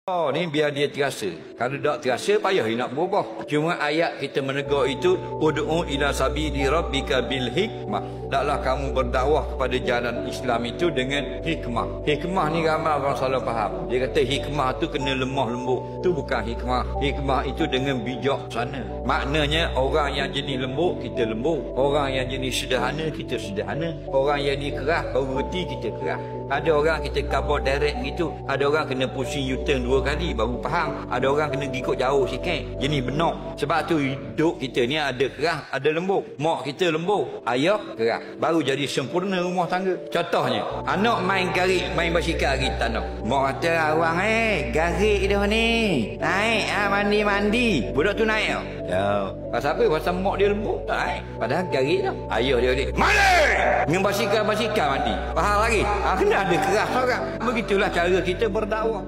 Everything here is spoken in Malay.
Oh, ni biar dia terasa. Kalau tak terasa, payah dia nak berubah. Cuma ayat kita menegur itu, ud'u ila sabili rabbika bil hikmah. Taklah kamu berdakwah kepada jalan Islam itu dengan hikmah. Hikmah ni ramai orang salah faham. Dia kata hikmah tu kena lemah lembut. Tu bukan hikmah. Hikmah itu dengan bijak sana. Maknanya orang yang jenis lembut, kita lembut. Orang yang jenis sederhana, kita sederhana. Orang yang ni keras, baru reti, kita keras. Ada orang kita kabur direct gitu. Ada orang kena pusing U-turn 2 kali baru faham. Ada orang kena gikut jauh sikit. Jenis benar. Sebab tu hidup kita ni ada keras, ada lembut. Mak kita lembut, ayah keras. Baru jadi sempurna rumah tangga. Contohnya, anak main garik, main basikal hari tanah. Mak kata, awang garik dah ni. Naik mandi-mandi. Budak tu naik tau. Ya. Pasal apa? Pasal mak dia lembut. Tak naik. Padahal garik dah. Ayah dia mandi! Dengan basikal mandi. Faham lagi? Kena ada keras orang. Begitulah cara kita berdakwah.